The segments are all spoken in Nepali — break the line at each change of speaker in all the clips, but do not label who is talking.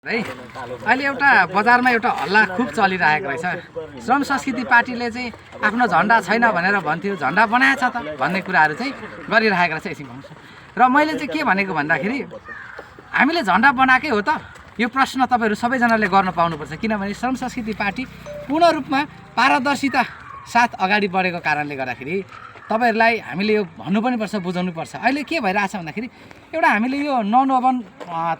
है अहिले एउटा बजारमा एउटा हल्ला खुब चलिरहेको रहेछ। श्रम संस्कृति पार्टीले चाहिँ आफ्नो झन्डा छैन भनेर भन्थ्यो, झन्डा बनाएछ त भन्ने कुराहरू चाहिँ गरिरहेको रहेछ एकछिन भन्छु। र मैले चाहिँ के भनेको भन्दाखेरि हामीले झन्डा बनाएकै हो त, यो प्रश्न तपाईहरु सबैजनाले गर्न पाउनुपर्छ। किनभने श्रम संस्कृति पार्टी पूर्ण रूपमा पारदर्शिता साथ अगाडि बढेको कारणले गर्दाखेरि तपाईहरुलाई हामीले यो भन्नु पनि पर्छ, बुझाउनु पर्छ। अहिले के भइरहेछ भन्दाखेरि एउटा हामीले यो नन ओभन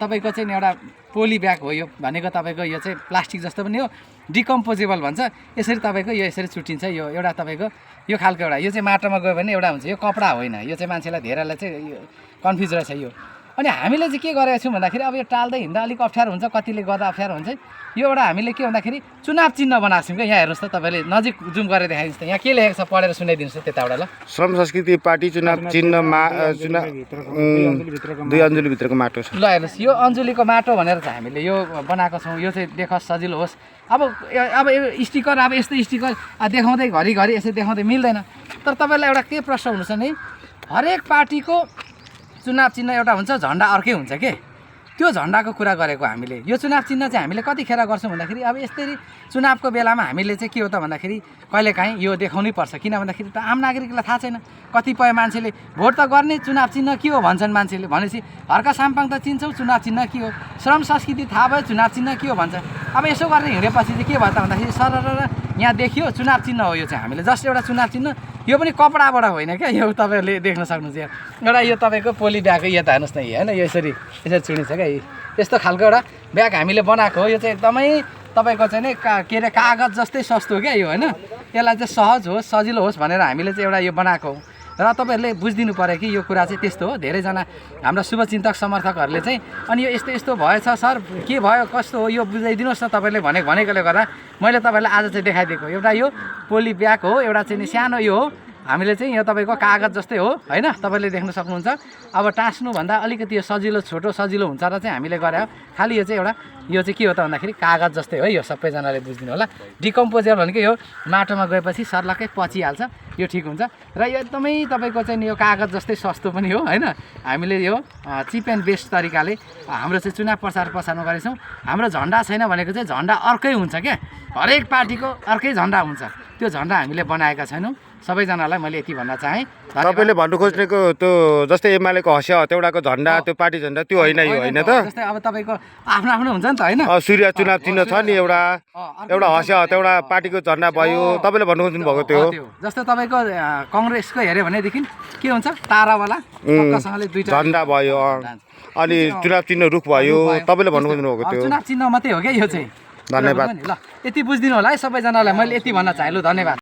तपाईको चाहिँ एउटा पोली ब्याग हो, यो भनेको तपाईको यो चाहिँ प्लास्टिक जस्तो पनि हो, डिकम्पोजेबल भन्छ। यसरी तपाईको यो यसरी छुट्टिन्छ। यो एउटा तपाईको यो खालको एउटा यो चाहिँ माटोमा गयो भने एउटा हुन्छ, यो कपडा होइन। यो चाहिँ मान्छेलाई धेरैलाई चाहिँ कन्फ्युज रहेछ यो। अनि हामीले चाहिँ के गरेका छौँ भन्दाखेरि अब यो टाल्दै हिँड्दा अलिक अप्ठ्यारो हुन्छ, कतिले गर्दा अप्ठ्यारो हुन्छ। यो एउटा हामीले के भन्दाखेरि चुनाव चिन्ह बनाएको छौँ क्या। यहाँ हेर्नुहोस् त, तपाईँले नजिक जुम गरेर देखाइदिनुहोस् त, यहाँ के लेखेको छ पढेर सुनाइदिनुहोस् त त्यताबाट ल।
श्रम संस्कृति पार्टी चुनाव चिन्हमा 2 अञ्जुलीभित्रको माटो छ।
ल हेर्नुहोस्, यो अञ्जुलीको माटो भनेर चाहिँ हामीले यो बनाएको छौँ। यो चाहिँ देखोस्, सजिलो होस्। अब यो स्टिकर, अब यस्तो स्टिकर देखाउँदै घरिघरि यसरी देखाउँदै मिल्दैन। तर तपाईँलाई एउटा के प्रश्न हुनुपर्छ नि, हरेक पार्टीको चुनाव चिन्ह एउटा हुन्छ, झन्डा अर्कै हुन्छ के। त्यो झन्डाको कुरा गरेको हामीले। यो चुनाव चिन्ह चाहिँ हामीले कतिखेर गर्छौँ भन्दाखेरि अब यस्तरी चुनावको बेलामा हामीले चाहिँ के हो त भन्दाखेरि कहिलेकाहीँ यो देखाउनै पर्छ। किन भन्दाखेरि त आम नागरिकलाई थाहा छैन। कतिपय मान्छेले भोट त गर्ने, चुनाव चिन्ह के हो भन्छन् मान्छेले। भनेपछि हर्का साम्पाङ त चिन्छौँ, चुनाव चिन्ह के हो। श्रम संस्कृति थाहा भयो, चुनाव चिन्ह के हो भन्छ। अब यसो गरेर हिँडेपछि चाहिँ के भयो त भन्दाखेरि सरर यहाँ देखियो चुनाव चिन्ह हो। यो चाहिँ हामीले जस्ट एउटा चुनाव चिन्ह, यो पनि कपडाबाट होइन क्या। यो तपाईँहरूले देख्न सक्नुहुन्छ। एउटा यो तपाईँको पोली ब्याग, यो त हेर्नुहोस् न, होइन यो यसरी छुनिन्छ क्या। यस्तो खालको एउटा ब्याग हामीले बनाएको हो। यो चाहिँ एकदमै तपाईँको चाहिँ नि के अरे कागज जस्तै सस्तो हो क्या यो, होइन। यसलाई चाहिँ सहज होस्, सजिलो होस् भनेर हामीले चाहिँ एउटा यो बनाएको हो। र तपाईँहरूले बुझिदिनु पऱ्यो कि यो कुरा चाहिँ त्यस्तो हो। धेरैजना हाम्रा शुभचिन्तक समर्थकहरूले चाहिँ अनि यो यस्तो यस्तो भएछ सर, के भयो कस्तो हो यो बुझाइदिनुहोस् न तपाईँले भनेकोले गर्दा मैले तपाईँलाई आज चाहिँ देखाइदिएको। एउटा यो पोली ब्याग हो, एउटा चाहिँ नि सानो यो हो। हामीले चाहिँ यो तपाईँको कागज जस्तै हो, होइन। तपाईँले देख्न सक्नुहुन्छ। अब टाँस्नुभन्दा अलिकति यो सजिलो, छोटो सजिलो हुन्छ र चाहिँ हामीले गरे खालि यो चाहिँ एउटा यो चाहिँ के हो त भन्दाखेरि कागज जस्तै हो। यो सबैजनाले बुझिदिनु होला। डिकम्पोजर भनेको यो माटोमा गएपछि सर्लक्कै पचिहाल्छ, यो ठिक हुन्छ। र यो एकदमै तपाईँको चाहिँ यो कागज जस्तै सस्तो पनि हो, होइन। हामीले यो चिप एन्ड बेस्ट तरिकाले हाम्रो चाहिँ चुनाव प्रचार प्रसारमा गरेछौँ। हाम्रो झन्डा छैन भनेको चाहिँ झन्डा अर्कै हुन्छ क्या। हरेक पार्टीको अर्कै झन्डा हुन्छ। त्यो झन्डा हामीले बनाएका छैनौँ। सबैजनालाई मैले यति भन्न चाहेँ।
तपाईँले भन्नु खोज्नेको त्यो जस्तै एमालेको हँसिया हतौडाको झन्डा, त्यो पार्टी झन्डा त्यो होइन, यो होइन त।
जस्तै अब तपाईँको आफ्नो आफ्नो हुन्छ नि त, होइन।
सूर्य चुनाव चिन्ह छ नि एउटा हँसिया हतौडा पार्टीको झन्डा भयो। तपाईँले भन्नु खोज्नु भएको त्यो
जस्तो तपाईँको कङ्ग्रेसको हेऱ्यो भनेदेखि के हुन्छ, तारावाला पक्कासँगले दुईटा
झन्डा भयो। अनि चुनाव चिन्ह रुख भयो। तपाईँले भन्नु खोज्नु भएको त्यो
चुनाव चिन्ह मात्रै हो क्या यो चाहिँ।
धन्यवाद।
ल यति बुझिदिनु होला है सबैजनालाई। मैले यति भन्न चाहेँ। ल धन्यवाद।